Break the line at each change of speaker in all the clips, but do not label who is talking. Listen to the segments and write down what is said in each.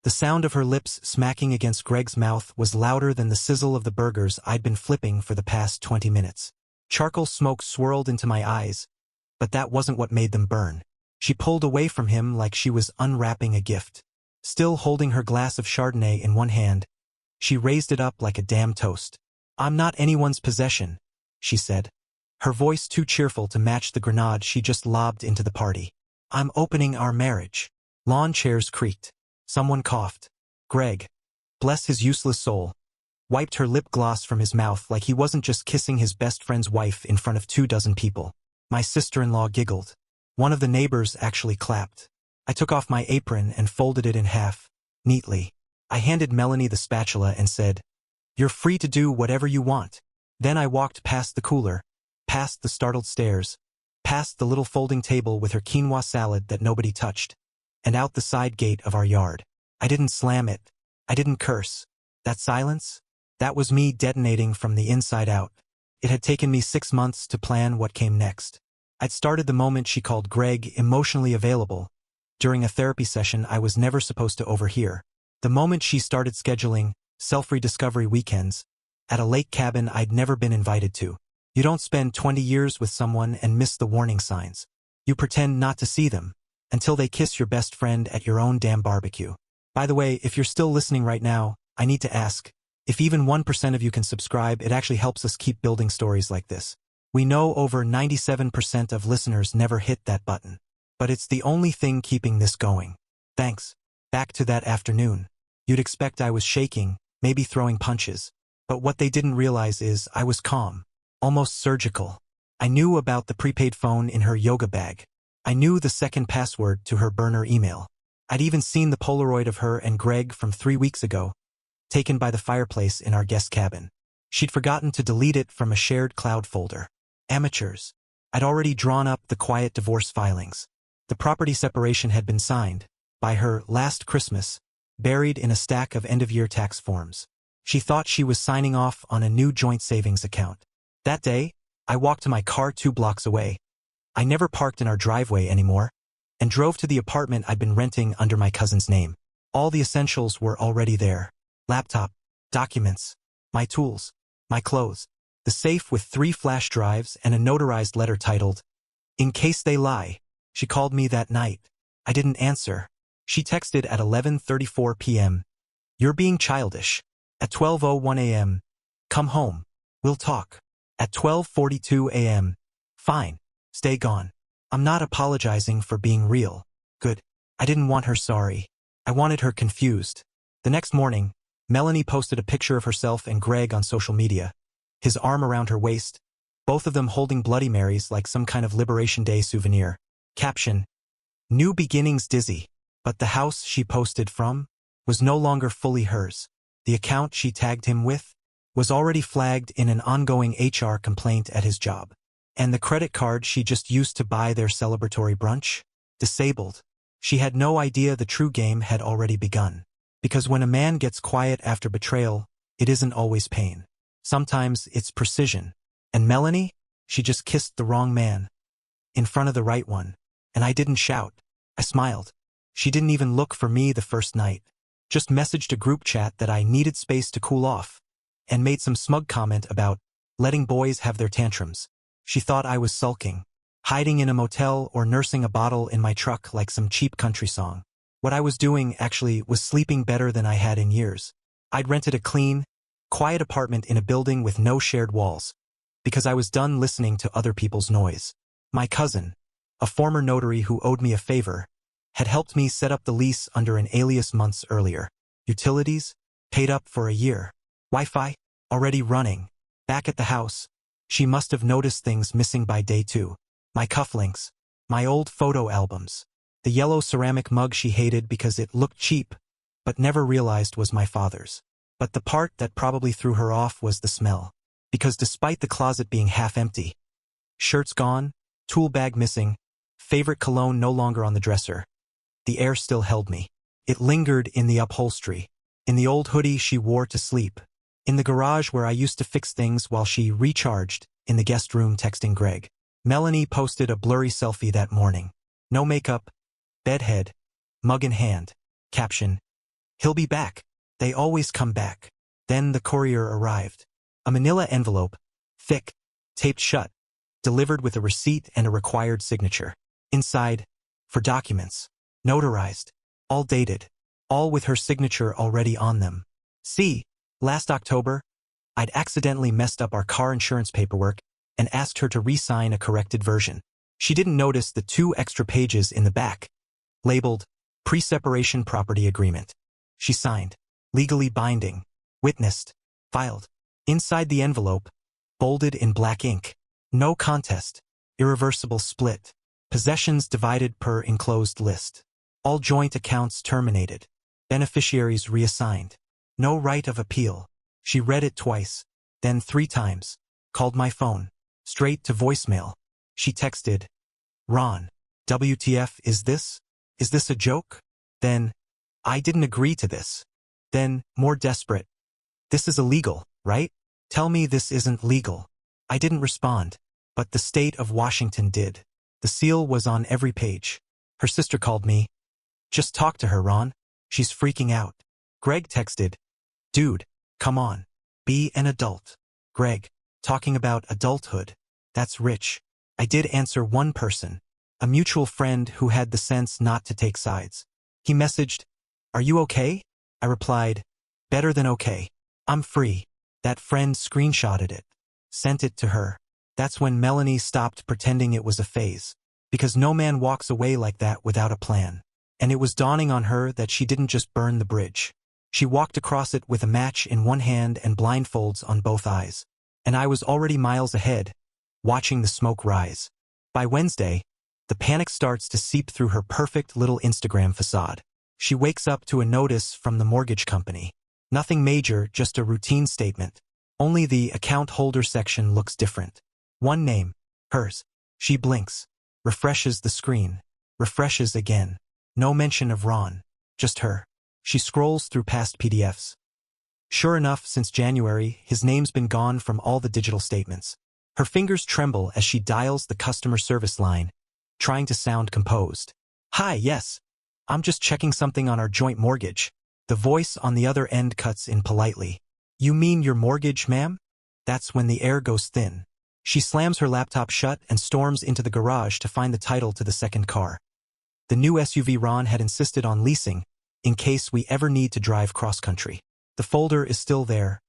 The sound of her lips smacking against Greg's mouth was louder than the sizzle of the burgers I'd been flipping for the past 20 minutes. Charcoal smoke swirled into my eyes, but that wasn't what made them burn. She pulled away from him like she was unwrapping a gift. Still holding her glass of Chardonnay in one hand, she raised it up like a damn toast. "I'm not anyone's possession," she said, her voice too cheerful to match the grenade she just lobbed into the party. "I'm opening our marriage." Lawn chairs creaked. Someone coughed. Greg, bless his useless soul, wiped her lip gloss from his mouth like he wasn't just kissing his best friend's wife in front of 24 people. My sister-in-law giggled. One of the neighbors actually clapped. I took off my apron and folded it in half, neatly. I handed Melanie the spatula and said, "You're free to do whatever you want." Then I walked past the cooler, past the startled stares, past the little folding table with her quinoa salad that nobody touched, and out the side gate of our yard. I didn't slam it. I didn't curse. That silence? That was me detonating from the inside out. It had taken me 6 months to plan what came next. I'd started the moment she called Greg emotionally available, during a therapy session I was never supposed to overhear. The moment she started scheduling self-rediscovery weekends at a lake cabin I'd never been invited to. You don't spend 20 years with someone and miss the warning signs. You pretend not to see them until they kiss your best friend at your own damn barbecue. By the way, if you're still listening right now, I need to ask, if even 1% of you can subscribe, it actually helps us keep building stories like this. We know over 97% of listeners never hit that button, but it's the only thing keeping this going. Thanks. Back to that afternoon. You'd expect I was shaking, maybe throwing punches, but what they didn't realize is I was calm, almost surgical. I knew about the prepaid phone in her yoga bag. I knew the second password to her burner email. I'd even seen the Polaroid of her and Greg from 3 weeks ago, taken by the fireplace in our guest cabin. She'd forgotten to delete it from a shared cloud folder. Amateurs. I'd already drawn up the quiet divorce filings. The property separation had been signed, by her last Christmas, buried in a stack of end-of-year tax forms. She thought she was signing off on a new joint savings account. That day, I walked to my car 2 blocks away. I never parked in our driveway anymore, and drove to the apartment I'd been renting under my cousin's name. All the essentials were already there. Laptop, documents, my tools, my clothes, the safe with 3 flash drives and a notarized letter titled, "In case they lie." She called me that night. I didn't answer. She texted at 11:34 p.m. "You're being childish." At 12:01 a.m. "Come home. We'll talk." At 12:42 a.m. "Fine. Stay gone." I'm not apologizing for being real. Good. I didn't want her sorry. I wanted her confused. The next morning, Melanie posted a picture of herself and Greg on social media, his arm around her waist, both of them holding Bloody Marys like some kind of Liberation Day souvenir. Caption: "New beginnings dizzy." But the house she posted from was no longer fully hers. The account she tagged him with was already flagged in an ongoing HR complaint at his job. And the credit card she just used to buy their celebratory brunch? Disabled. She had no idea the true game had already begun. Because when a man gets quiet after betrayal, it isn't always pain. Sometimes it's precision. And Melanie? She just kissed the wrong man. In front of the right one. And I didn't shout. I smiled. She didn't even look for me the first night. Just messaged a group chat that I needed space to cool off. And made some smug comment about letting boys have their tantrums. She thought I was sulking, hiding in a motel or nursing a bottle in my truck like some cheap country song. What I was doing, actually, was sleeping better than I had in years. I'd rented a clean, quiet apartment in a building with no shared walls, because I was done listening to other people's noise. My cousin, a former notary who owed me a favor, had helped me set up the lease under an alias months earlier. Utilities? Paid up for a year. Wi-Fi? Already running. Back at the house, she must have noticed things missing by day 2. My cufflinks. My old photo albums. The yellow ceramic mug she hated because it looked cheap, but never realized was my father's. But the part that probably threw her off was the smell. Because despite the closet being half empty, shirts gone, tool bag missing, favorite cologne no longer on the dresser, the air still held me. It lingered in the upholstery, in the old hoodie she wore to sleep, in the garage where I used to fix things while she recharged, in the guest room texting Greg. Melanie posted a blurry selfie that morning. No makeup, bedhead, mug in hand. Caption: He'll be back. They always come back. Then the courier arrived. A manila envelope, thick, taped shut, delivered with a receipt and a required signature. Inside, for documents, notarized, all dated, all with her signature already on them. See, last October, I'd accidentally messed up our car insurance paperwork and asked her to re-sign a corrected version. She didn't notice the 2 extra pages in the back, labeled Pre-Separation Property Agreement. She signed, legally binding, witnessed, filed. Inside the envelope, bolded in black ink, no contest, irreversible split, possessions divided per enclosed list, all joint accounts terminated, beneficiaries reassigned, no right of appeal. She read it twice, then 3 times, called my phone, straight to voicemail. She texted, "Ron, WTF is this? Is this a joke?" Then, "I didn't agree to this." Then, more desperate, "This is illegal, right? Tell me this isn't legal." I didn't respond, but the state of Washington did. The seal was on every page. Her sister called me. "Just talk to her, Ron. She's freaking out." Greg texted, "Dude, come on. Be an adult." Greg, talking about adulthood. That's rich. I did answer one person, a mutual friend who had the sense not to take sides. He messaged, "Are you okay?" I replied, "Better than okay. I'm free." That friend screenshotted it, sent it to her. That's when Melanie stopped pretending it was a phase, because no man walks away like that without a plan. And it was dawning on her that she didn't just burn the bridge. She walked across it with a match in one hand and blindfolds on both eyes. And I was already miles ahead, watching the smoke rise. By Wednesday, the panic starts to seep through her perfect little Instagram facade. She wakes up to a notice from the mortgage company. Nothing major, just a routine statement. Only the account holder section looks different. One name, hers. She blinks, refreshes the screen, refreshes again. No mention of Ron, just her. She scrolls through past PDFs. Sure enough, since January, his name's been gone from all the digital statements. Her fingers tremble as she dials the customer service line, trying to sound composed. "Hi, yes. I'm just checking something on our joint mortgage." The voice on the other end cuts in politely. "You mean your mortgage, ma'am?" That's when the air goes thin. She slams her laptop shut and storms into the garage to find the title to the second car. The new SUV Ron had insisted on leasing, in case we ever need to drive cross-country. The folder is still there,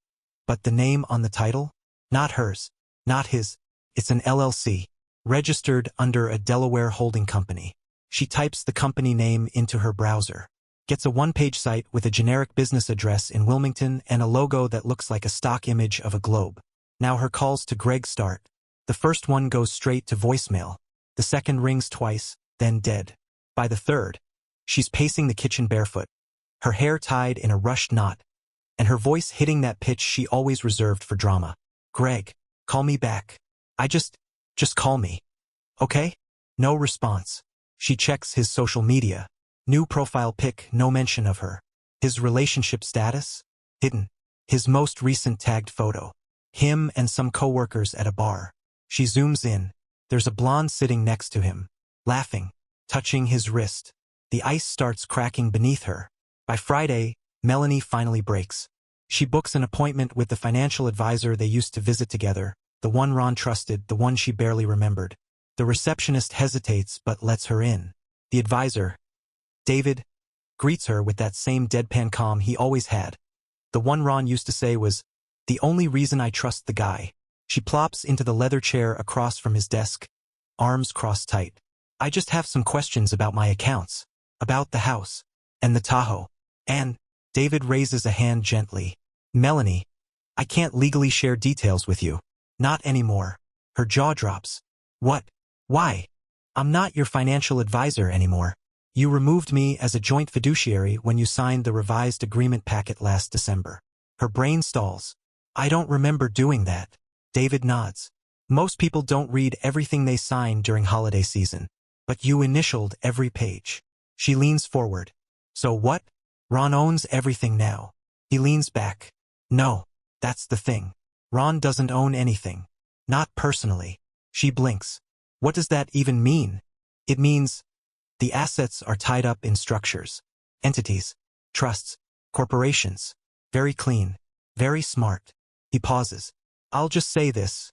but the name on the title? Not hers, not his. It's an LLC, registered under a Delaware holding company. She types the company name into her browser, gets a one-page site with a generic business address in Wilmington and a logo that looks like a stock image of a globe. Now her calls to Greg start. The first one goes straight to voicemail. The second rings twice, then dead. By the third, she's pacing the kitchen barefoot, her hair tied in a rushed knot, and her voice hitting that pitch she always reserved for drama. "Greg, call me back. Just call me. Okay?" No response. She checks his social media. New profile pic, no mention of her. His relationship status? Hidden. His most recent tagged photo. Him and some coworkers at a bar. She zooms in. There's a blonde sitting next to him, laughing, touching his wrist. The ice starts cracking beneath her. By Friday, Melanie finally breaks. She books an appointment with the financial advisor they used to visit together, the one Ron trusted, the one she barely remembered. The receptionist hesitates but lets her in. The advisor, David, greets her with that same deadpan calm he always had. The one Ron used to say was, "The only reason I trust the guy." She plops into the leather chair across from his desk, arms crossed tight. "I just have some questions about my accounts, about the house, and the Tahoe." And David raises a hand gently. "Melanie, I can't legally share details with you. Not anymore." Her jaw drops. "What? Why? I'm not your financial advisor anymore. You removed me as a joint fiduciary when you signed the revised agreement packet last December." Her brain stalls. "I don't remember doing that." David nods. "Most people don't read everything they sign during holiday season, but you initialed every page." She leans forward. "So what? Ron owns everything now." He leans back. "No, that's the thing. Ron doesn't own anything. Not personally." She blinks. "What does that even mean?" "It means the assets are tied up in structures, entities, trusts, Corporations. Very clean. Very smart. He pauses. I'll just say this.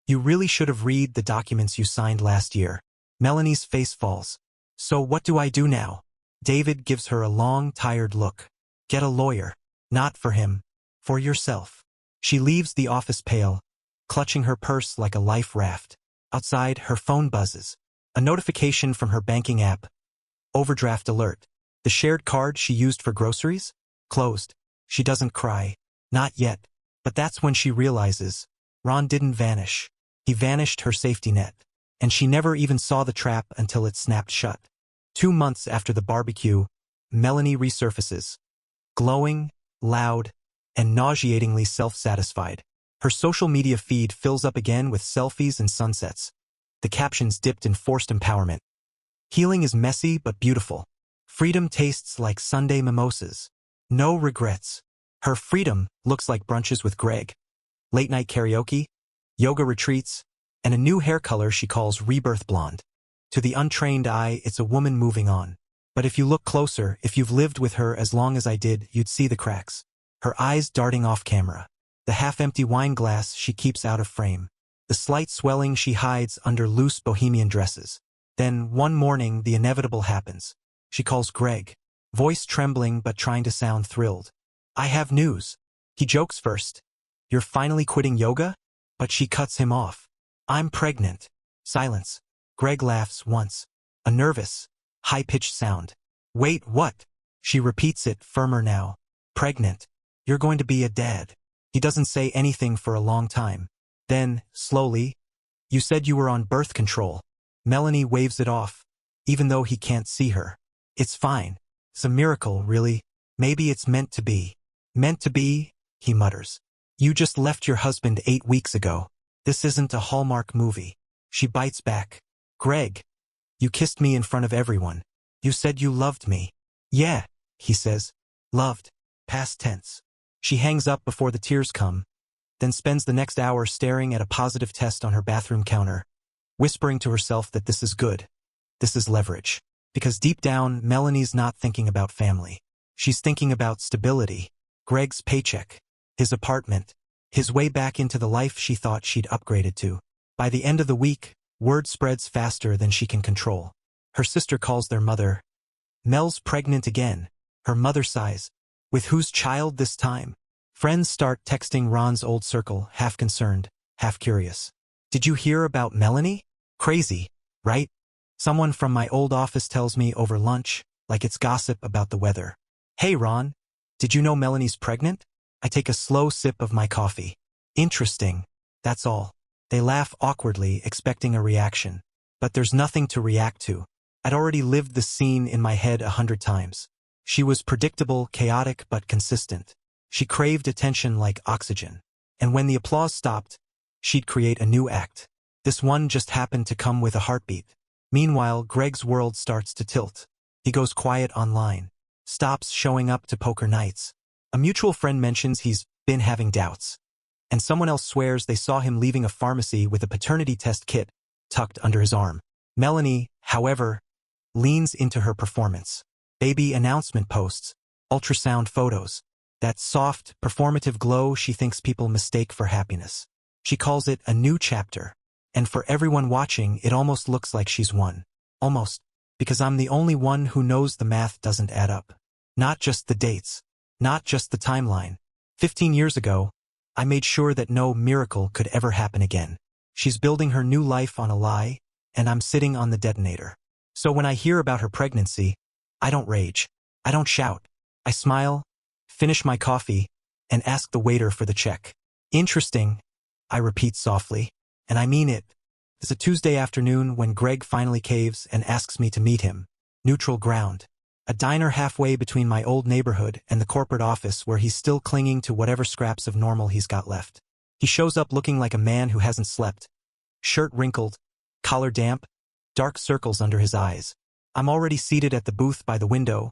You really should have read the documents you signed last year. Melanie's face falls. So what do I do now? David gives her a long, tired look. Get a lawyer. Not for him. For yourself. She leaves the office pale, clutching her purse like a life raft. Outside, her phone buzzes. A notification from her banking app. Overdraft alert. The shared card she used for groceries? Closed. She doesn't cry. Not yet. But that's when she realizes. Ron didn't vanish. He vanished her safety net. And she never even saw the trap until it snapped shut. 2 months after the barbecue, Melanie resurfaces. Glowing, loud, and nauseatingly self-satisfied. Her social media feed fills up again with selfies and sunsets. The captions dipped in forced empowerment. Healing is messy but beautiful. Freedom tastes like Sunday mimosas. No regrets. Her freedom looks like brunches with Greg, late-night karaoke, yoga retreats, and a new hair color she calls rebirth blonde. To the untrained eye, it's a woman moving on. But if you look closer, if you've lived with her as long as I did, you'd see the cracks. Her eyes darting off camera. The half-empty wine glass she keeps out of frame. The slight swelling she hides under loose bohemian dresses. Then, one morning, the inevitable happens. She calls Greg, voice trembling but trying to sound thrilled. I have news. He jokes first. You're finally quitting yoga? But she cuts him off. I'm pregnant. Silence. Greg laughs once. A nervous, high-pitched sound. Wait, what? She repeats it, firmer now. Pregnant. You're going to be a dad. He doesn't say anything for a long time. Then, slowly, you said you were on birth control. Melanie waves it off, even though he can't see her. It's fine. It's a miracle, really. Maybe it's meant to be. Meant to be, he mutters. You just left your husband 8 weeks ago. This isn't a Hallmark movie. She bites back. Greg, you kissed me in front of everyone. You said you loved me. Yeah, he says. Loved. Past tense. She hangs up before the tears come, then spends the next hour staring at a positive test on her bathroom counter, whispering to herself that this is good. This is leverage. Because deep down, Melanie's not thinking about family. She's thinking about stability. Greg's paycheck. His apartment. His way back into the life she thought she'd upgraded to. By the end of the week, word spreads faster than she can control. Her sister calls their mother. Mel's pregnant again. Her mother sighs. With whose child this time? Friends start texting Ron's old circle, half concerned, half curious. Did you hear about Melanie? Crazy, right? Someone from my old office tells me over lunch, like it's gossip about the weather. Hey Ron, did you know Melanie's pregnant? I take a slow sip of my coffee. Interesting, that's all. They laugh awkwardly, expecting a reaction. But there's nothing to react to. I'd already lived the scene in my head 100 times. She was predictable, chaotic, but consistent. She craved attention like oxygen. And when the applause stopped, she'd create a new act. This one just happened to come with a heartbeat. Meanwhile, Greg's world starts to tilt. He goes quiet online. Stops showing up to poker nights. A mutual friend mentions he's been having doubts. And someone else swears they saw him leaving a pharmacy with a paternity test kit tucked under his arm. Melanie, however, leans into her performance. Baby announcement posts, ultrasound photos, that soft, performative glow she thinks people mistake for happiness. She calls it a new chapter. And for everyone watching, it almost looks like she's won. Almost. Because I'm the only one who knows the math doesn't add up. Not just the dates. Not just the timeline. 15 years ago, I made sure that no miracle could ever happen again. She's building her new life on a lie, and I'm sitting on the detonator. So when I hear about her pregnancy, I don't rage. I don't shout. I smile, finish my coffee, and ask the waiter for the check. Interesting, I repeat softly, and I mean it. It's a Tuesday afternoon when Greg finally caves and asks me to meet him. Neutral ground. A diner halfway between my old neighborhood and the corporate office where he's still clinging to whatever scraps of normal he's got left. He shows up looking like a man who hasn't slept. Shirt wrinkled, collar damp, dark circles under his eyes. I'm already seated at the booth by the window,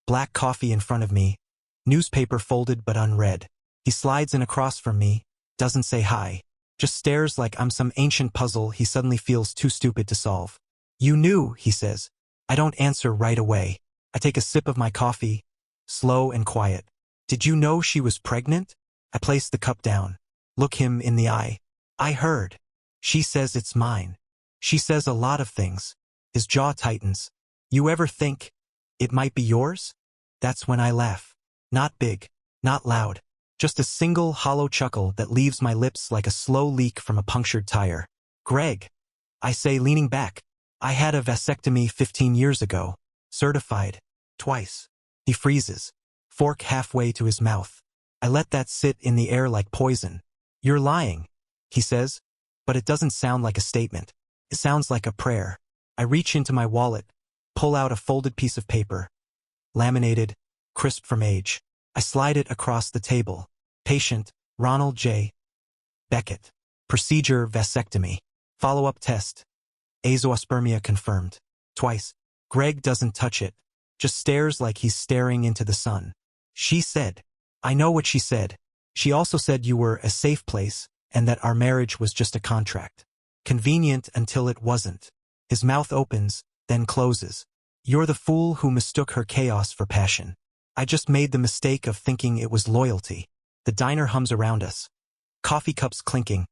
black coffee in front of me, newspaper folded but unread. He slides in across from me, doesn't say hi, just stares like I'm some ancient puzzle he suddenly feels too stupid to solve. You knew, he says. I don't answer right away. I take a sip of my coffee, slow and quiet. Did you know she was pregnant? I placed the cup down. Look him in the eye. I heard. She says it's mine. She says a lot of things. His jaw tightens. You ever think it might be yours? That's when I laugh. Not big, not loud. Just a single hollow chuckle that leaves my lips like a slow leak from a punctured tire. Greg, I say, leaning back. I had a vasectomy 15 years ago. Certified. Twice. He freezes. Fork halfway to his mouth. I let that sit in the air like poison. You're lying, he says, but it doesn't sound like a statement. It sounds like a prayer. I reach into my wallet, pull out a folded piece of paper. Laminated, crisp from age. I slide it across the table. Patient, Ronald J. Beckett. Procedure, vasectomy. Follow-up test. Azoospermia confirmed. Twice. Greg doesn't touch it. Just stares like he's staring into the sun. She said. I know what she said. She also said you were a safe place, and that our marriage was just a contract. Convenient until it wasn't. His mouth opens, then closes. You're the fool who mistook her chaos for passion. I just made the mistake of thinking it was loyalty. The diner hums around us. Coffee cups clinking.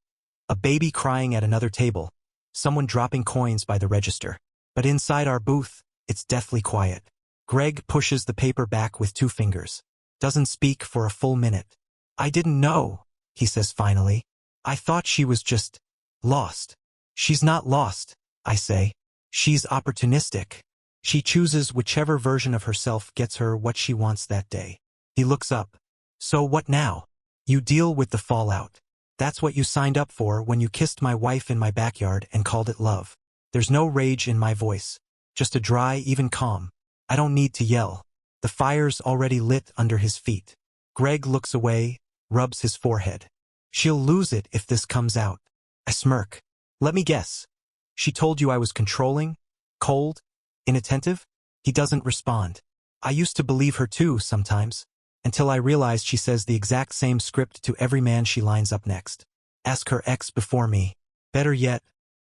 A baby crying at another table. Someone dropping coins by the register. But inside our booth, it's deathly quiet. Greg pushes the paper back with 2 fingers. Doesn't speak for a full minute. I didn't know, he says finally. I thought she was just lost. She's not lost, I say. She's opportunistic. She chooses whichever version of herself gets her what she wants that day. He looks up. So what now? You deal with the fallout. That's what you signed up for when you kissed my wife in my backyard and called it love. There's no rage in my voice. Just a dry, even calm. I don't need to yell. The fire's already lit under his feet. Greg looks away, rubs his forehead. She'll lose it if this comes out. I smirk. Let me guess. She told you I was controlling? Cold? Inattentive? He doesn't respond. I used to believe her too sometimes, until I realized she says the exact same script to every man she lines up next. Ask her ex before me. Better yet,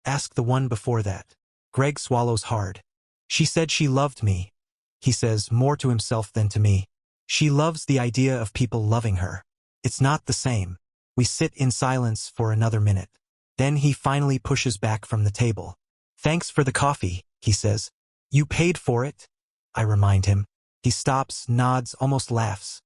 ask the one before that. Greg swallows hard. She said she loved me. He says, more to himself than to me. She loves the idea of people loving her. It's not the same. We sit in silence for another minute. Then he finally pushes back from the table. Thanks for the coffee, he says. You paid for it? I remind him. He stops, nods, almost laughs.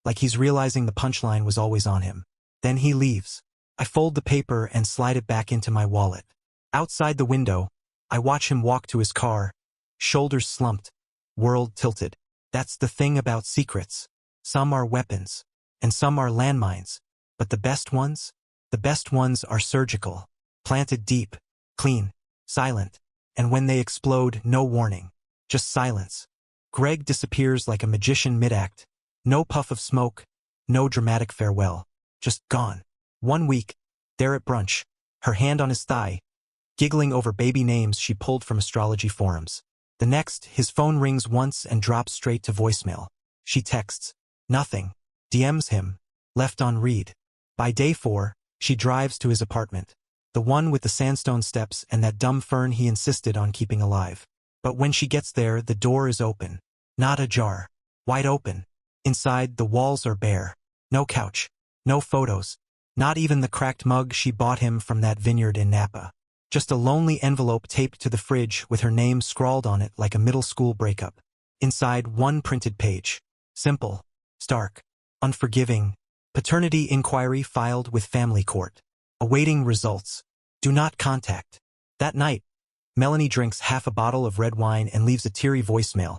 Like he's realizing the punchline was always on him. Then he leaves. I fold the paper and slide it back into my wallet. Outside the window, I watch him walk to his car, shoulders slumped, world tilted. That's the thing about secrets. Some are weapons, and some are landmines. But the best ones are surgical, planted deep, clean, silent, and when they explode, no warning, just silence. Greg disappears like a magician mid-act. No puff of smoke, no dramatic farewell, just gone. 1 week, there at brunch, her hand on his thigh, giggling over baby names she pulled from astrology forums. The next, his phone rings once and drops straight to voicemail. She texts, nothing, DMs him, left on read. By day 4, she drives to his apartment, the one with the sandstone steps and that dumb fern he insisted on keeping alive. But when she gets there, the door is open, not ajar, wide open. Inside, the walls are bare. No couch, no photos, not even the cracked mug she bought him from that vineyard in Napa. Just a lonely envelope taped to the fridge with her name scrawled on it like a middle school breakup. Inside, one printed page. Simple, stark, unforgiving. Paternity inquiry filed with family court. Awaiting results. Do not contact. That night, Melanie drinks half a bottle of red wine and leaves a teary voicemail.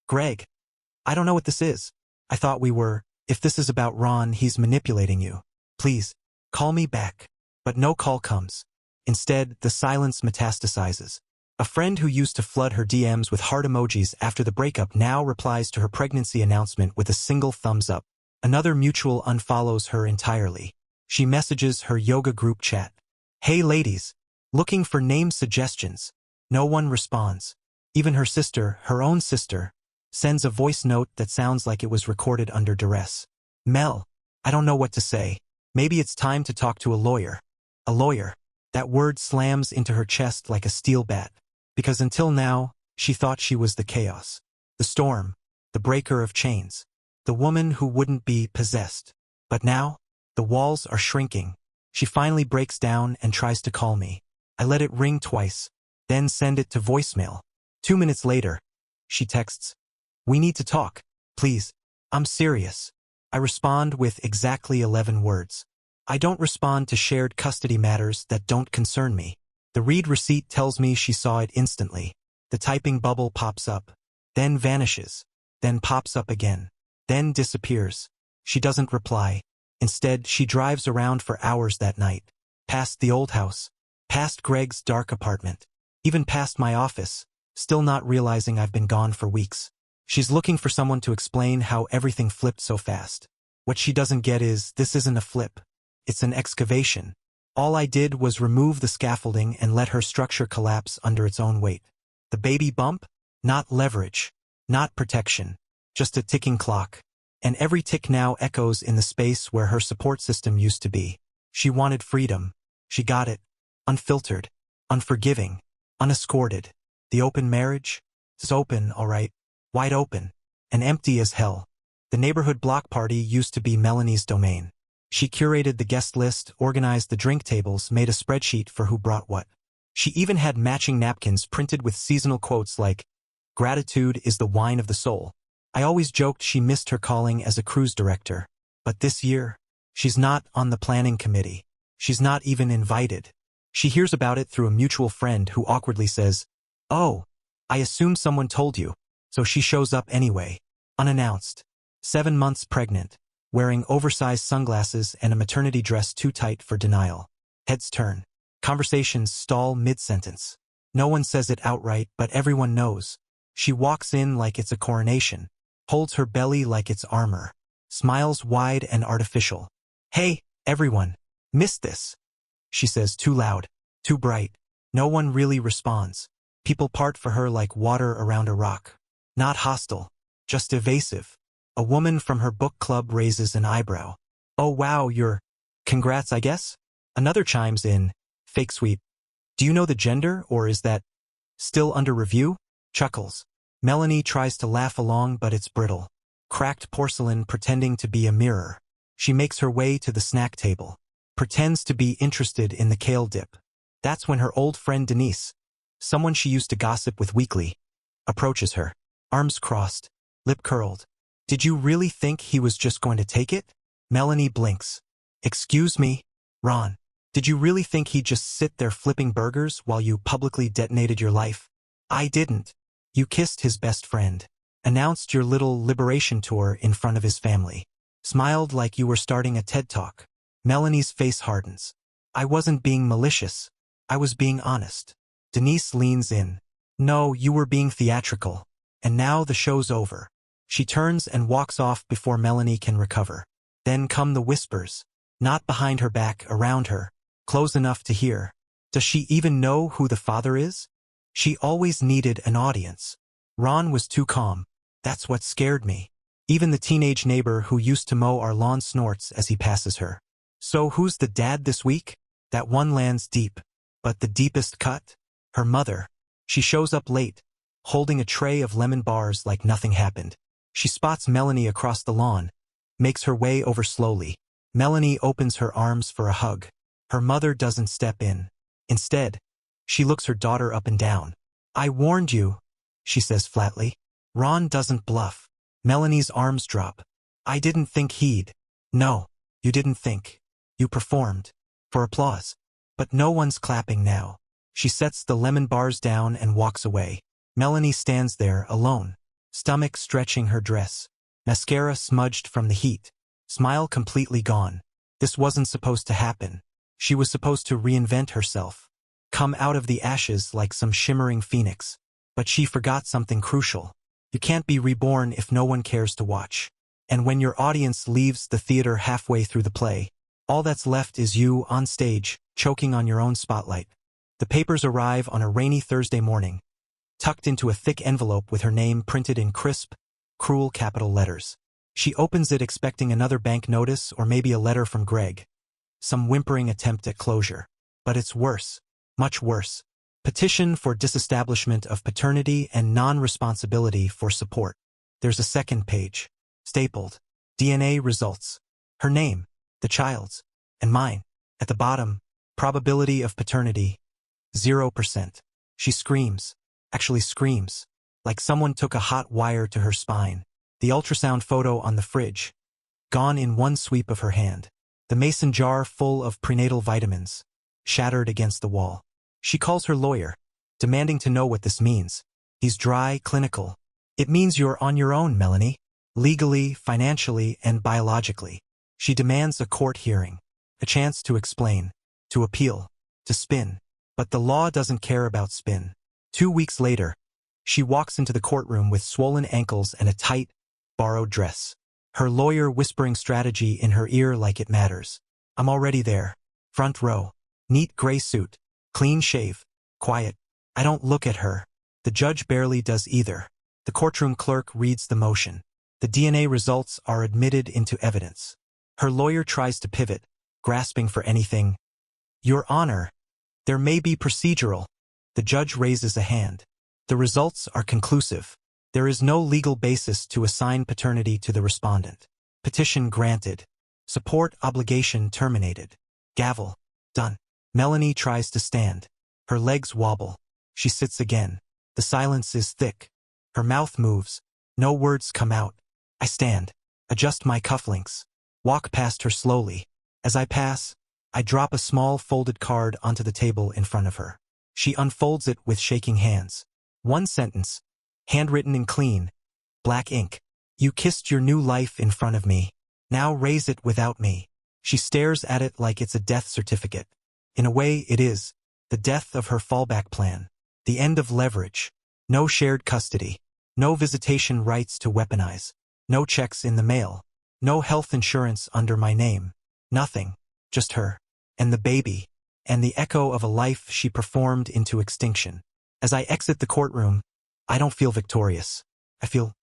Greg, I don't know what this is. I thought we were. If this is about Ron, he's manipulating you. Please, call me back. But no call comes. Instead, the silence metastasizes. A friend who used to flood her DMs with heart emojis after the breakup now replies to her pregnancy announcement with a single thumbs up. Another mutual unfollows her entirely. She messages her yoga group chat. Hey ladies, looking for name suggestions. No one responds. Even her sister, her own sister, sends a voice note that sounds like it was recorded under duress. Mel, I don't know what to say. Maybe it's time to talk to a lawyer. A lawyer. That word slams into her chest like a steel bat. Because until now, she thought she was the chaos. The storm. The breaker of chains. the woman who wouldn't be possessed. But now, the walls are shrinking. She finally breaks down and tries to call me. I let it ring twice, then send it to voicemail. 2 minutes later, she texts, "We need to talk, please. I'm serious." I respond with exactly 11 words. I don't respond to shared custody matters that don't concern me. The read receipt tells me she saw it instantly. The typing bubble pops up, then vanishes, then pops up again, then disappears. She doesn't reply. Instead, she drives around for hours that night, past the old house, past Greg's dark apartment, even past my office, still not realizing I've been gone for weeks. She's looking for someone to explain how everything flipped so fast. What she doesn't get is, this isn't a flip. It's an excavation. All I did was remove the scaffolding and let her structure collapse under its own weight. The baby bump? Not leverage. Not protection. Just a ticking clock. And every tick now echoes in the space where her support system used to be. She wanted freedom. She got it. Unfiltered. Unforgiving. Unescorted. The open marriage? It's open, all right. Wide open. And empty as hell. The neighborhood block party used to be Melanie's domain. She curated the guest list, organized the drink tables, made a spreadsheet for who brought what. She even had matching napkins printed with seasonal quotes like, "Gratitude is the wine of the soul." I always joked she missed her calling as a cruise director. But this year, she's not on the planning committee. She's not even invited. She hears about it through a mutual friend who awkwardly says, "Oh, I assume someone told you." So she shows up anyway, unannounced. 7 months pregnant, wearing oversized sunglasses and a maternity dress too tight for denial. Heads turn. Conversations stall mid-sentence. No one says it outright, but everyone knows. She walks in like it's a coronation, holds her belly like it's armor, smiles wide and artificial. "Hey, everyone, missed this," she says, too loud, too bright. No one really responds. People part for her like water around a rock. Not hostile, just evasive. A woman from her book club raises an eyebrow. "Oh wow, congrats, I guess?" Another chimes in, fake sweet. "Do you know the gender, or is that still under review?" Chuckles. Melanie tries to laugh along, but it's brittle. Cracked porcelain pretending to be a mirror. She makes her way to the snack table. Pretends to be interested in the kale dip. That's when her old friend Denise, someone she used to gossip with weekly, approaches her. Arms crossed, lip curled. "Did you really think he was just going to take it?" Melanie blinks. "Excuse me, Ron. Did you really think he'd just sit there flipping burgers while you publicly detonated your life?" "I didn't. You kissed his best friend. Announced your little liberation tour in front of his family. Smiled like you were starting a TED Talk." Melanie's face hardens. "I wasn't being malicious. I was being honest." Denise leans in. "No, you were being theatrical. And now the show's over." She turns and walks off before Melanie can recover. Then come the whispers. Not behind her back, around her. Close enough to hear. Does she even know who the father is? She always needed an audience. Ron was too calm. That's what scared me. Even the teenage neighbor who used to mow our lawn snorts as he passes her. So who's the dad this week? That one lands deep. But the deepest cut? Her mother. She shows up late, holding a tray of lemon bars like nothing happened. She spots Melanie across the lawn, makes her way over slowly. Melanie opens her arms for a hug. Her mother doesn't step in. Instead, she looks her daughter up and down. "I warned you," she says flatly. Ron doesn't bluff. Melanie's arms drop. "I didn't think he'd." "No, you didn't think. You performed. For applause. But no one's clapping now." She sets the lemon bars down and walks away. Melanie stands there alone. Stomach stretching her dress. Mascara smudged from the heat. Smile completely gone. This wasn't supposed to happen. She was supposed to reinvent herself. Come out of the ashes like some shimmering phoenix. But she forgot something crucial. You can't be reborn if no one cares to watch. And when your audience leaves the theater halfway through the play, all that's left is you on stage, choking on your own spotlight. The papers arrive on a rainy Thursday morning, tucked into a thick envelope with her name printed in crisp, cruel capital letters. She opens it expecting another bank notice or maybe a letter from Greg. Some whimpering attempt at closure. But it's worse. Much worse. Petition for disestablishment of paternity and non-responsibility for support. There's a second page. stapled. DNA results. Her name, the child's, and mine. At the bottom, probability of paternity, 0%. She screams, actually screams, like someone took a hot wire to her spine. The ultrasound photo on the fridge, gone in one sweep of her hand. The mason jar full of prenatal vitamins, shattered against the wall. She calls her lawyer, demanding to know what this means. He's dry, clinical. It means you're on your own, Melanie. Legally, financially, and biologically. She demands a court hearing. A chance to explain, to appeal, to spin. But the law doesn't care about spin. 2 weeks later, she walks into the courtroom with swollen ankles and a tight, borrowed dress. Her lawyer whispering strategy in her ear like it matters. I'm already there. Front row. Neat gray suit. Clean shave. Quiet. I don't look at her. The judge barely does either. The courtroom clerk reads the motion. The DNA results are admitted into evidence. Her lawyer tries to pivot, grasping for anything. Your Honor, there may be procedural. The judge raises a hand. The results are conclusive. There is no legal basis to assign paternity to the respondent. Petition granted. Support obligation terminated. Gavel. Done. Melanie tries to stand. Her legs wobble. She sits again. The silence is thick. Her mouth moves. No words come out. I stand. Adjust my cufflinks. Walk past her slowly. As I pass, I drop a small folded card onto the table in front of her. She unfolds it with shaking hands. One sentence. Handwritten in clean, black ink. You kissed your new life in front of me. Now raise it without me. She stares at it like it's a death certificate. In a way, it is. The death of her fallback plan. The end of leverage. No shared custody. No visitation rights to weaponize. No checks in the mail. No health insurance under my name. Nothing. Just her. And the baby. And the echo of a life she performed into extinction. As I exit the courtroom, I don't feel victorious. I feel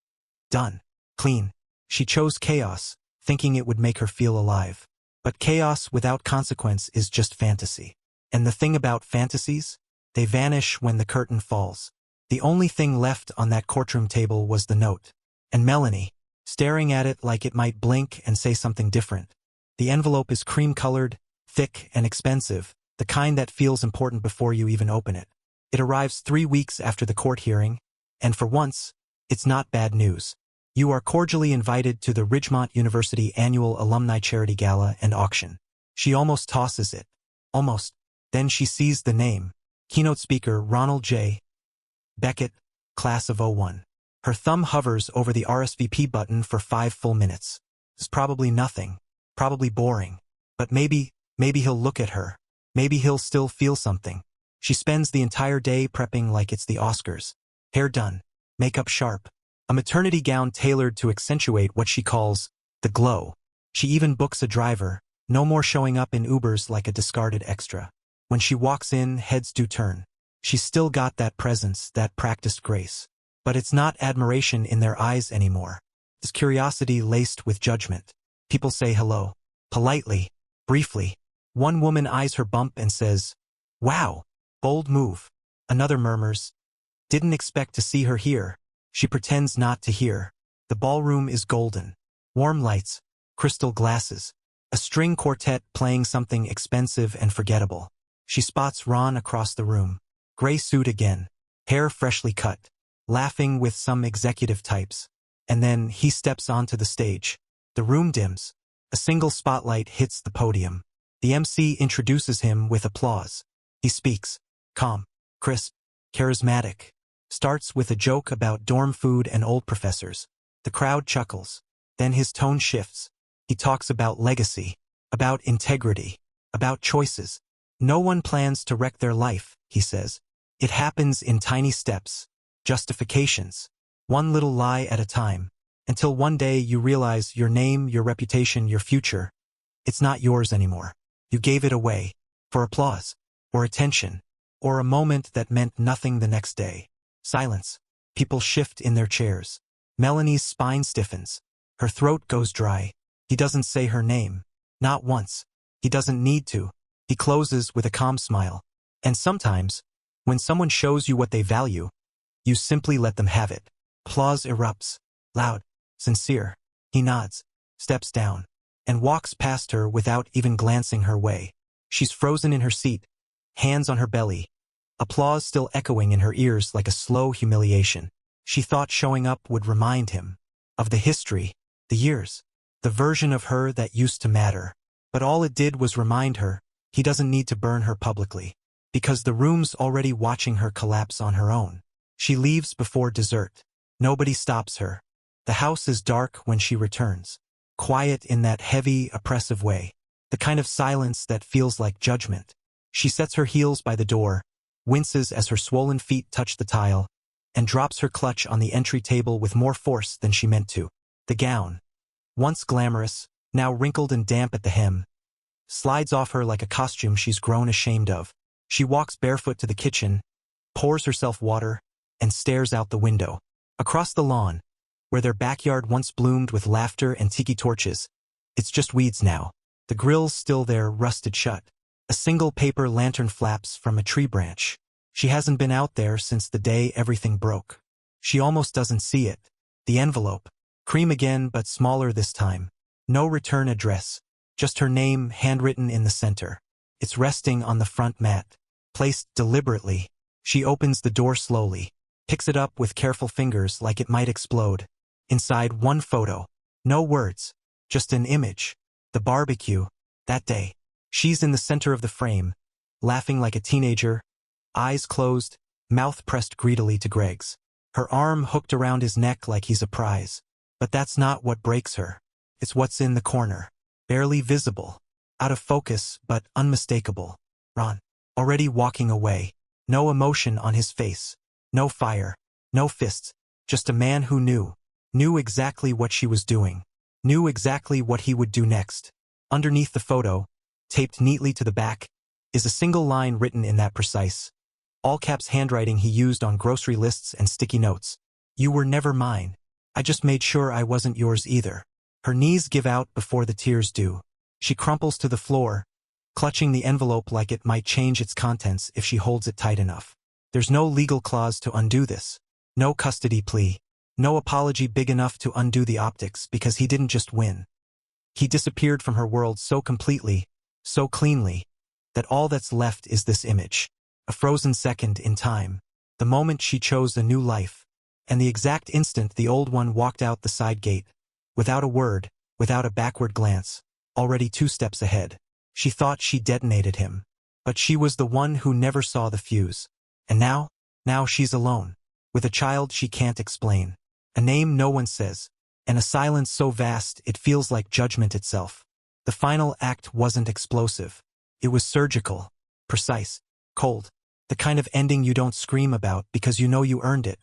done. Clean. She chose chaos, thinking it would make her feel alive. But chaos without consequence is just fantasy. And the thing about fantasies? They vanish when the curtain falls. The only thing left on that courtroom table was the note. And Melanie, staring at it like it might blink and say something different. The envelope is cream-colored, thick and expensive, the kind that feels important before you even open it. It arrives 3 weeks after the court hearing, and for once, it's not bad news. You are cordially invited to the Ridgemont University Annual Alumni Charity Gala and Auction. She almost tosses it. Almost. Then she sees the name. Keynote speaker Ronald J. Beckett, class of '01. Her thumb hovers over the RSVP button for 5 full minutes. It's probably nothing. Probably boring. But maybe he'll look at her. Maybe he'll still feel something. She spends the entire day prepping like it's the Oscars. Hair done. Makeup sharp. A maternity gown tailored to accentuate what she calls the glow. She even books a driver. No more showing up in Ubers like a discarded extra. When she walks in, heads do turn. She's still got that presence, that practiced grace. But it's not admiration in their eyes anymore. It's curiosity laced with judgment. People say hello. Politely. Briefly. One woman eyes her bump and says, "Wow. Bold move." Another murmurs, "Didn't expect to see her here." She pretends not to hear. The ballroom is golden. Warm lights. Crystal glasses. A string quartet playing something expensive and forgettable. She spots Ron across the room. Gray suit again. Hair freshly cut. Laughing with some executive types. And then he steps onto the stage. The room dims. A single spotlight hits the podium. The MC introduces him with applause. He speaks. Calm. Crisp. Charismatic. Starts with a joke about dorm food and old professors. The crowd chuckles. Then his tone shifts. He talks about legacy. About integrity. About choices. No one plans to wreck their life, he says. It happens in tiny steps. Justifications. One little lie at a time. Until one day you realize your name, your reputation, your future. It's not yours anymore. You gave it away. For applause. Or attention. Or a moment that meant nothing the next day. Silence. People shift in their chairs. Melanie's spine stiffens. Her throat goes dry. He doesn't say her name. Not once. He doesn't need to. He closes with a calm smile. And sometimes, when someone shows you what they value, you simply let them have it. Applause erupts. Loud. Sincere. He nods, steps down, and walks past her without even glancing her way. She's frozen in her seat, hands on her belly, applause still echoing in her ears like a slow humiliation. She thought showing up would remind him of the history, the years, the version of her that used to matter. But all it did was remind her he doesn't need to burn her publicly, because the room's already watching her collapse on her own. She leaves before dessert. Nobody stops her. The house is dark when she returns, quiet in that heavy, oppressive way, the kind of silence that feels like judgment. She sets her heels by the door, winces as her swollen feet touch the tile, and drops her clutch on the entry table with more force than she meant to. The gown, once glamorous, now wrinkled and damp at the hem, slides off her like a costume she's grown ashamed of. She walks barefoot to the kitchen, pours herself water, and stares out the window. Across the lawn, where their backyard once bloomed with laughter and tiki torches, it's just weeds now. The grill's still there, rusted shut. A single paper lantern flaps from a tree branch. She hasn't been out there since the day everything broke. She almost doesn't see it. The envelope. Cream again, but smaller this time. No return address. Just her name handwritten in the center. It's resting on the front mat. Placed deliberately. She opens the door slowly. Picks it up with careful fingers like it might explode. Inside, one photo. No words. Just an image. The barbecue. That day. She's in the center of the frame, laughing like a teenager, eyes closed, mouth pressed greedily to Greg's. Her arm hooked around his neck like he's a prize. But that's not what breaks her. It's what's in the corner. Barely visible. Out of focus, but unmistakable. Ron. Already walking away. No emotion on his face. No fire. No fists. Just a man who knew. Knew exactly what she was doing. Knew exactly what he would do next. Underneath the photo, taped neatly to the back, is a single line written in that precise, all-caps handwriting he used on grocery lists and sticky notes. You were never mine. I just made sure I wasn't yours either. Her knees give out before the tears do. She crumples to the floor, clutching the envelope like it might change its contents if she holds it tight enough. There's no legal clause to undo this. No custody plea. No apology big enough to undo the optics because he didn't just win. He disappeared from her world so completely, so cleanly, that all that's left is this image. A frozen second in time. The moment she chose a new life. And the exact instant the old one walked out the side gate. Without a word, without a backward glance. Already 2 steps ahead. She thought she detonated him. But she was the one who never saw the fuse. And now she's alone. With a child she can't explain. A name no one says. And a silence so vast it feels like judgment itself. The final act wasn't explosive. It was surgical, precise, cold. The kind of ending you don't scream about because you know you earned it.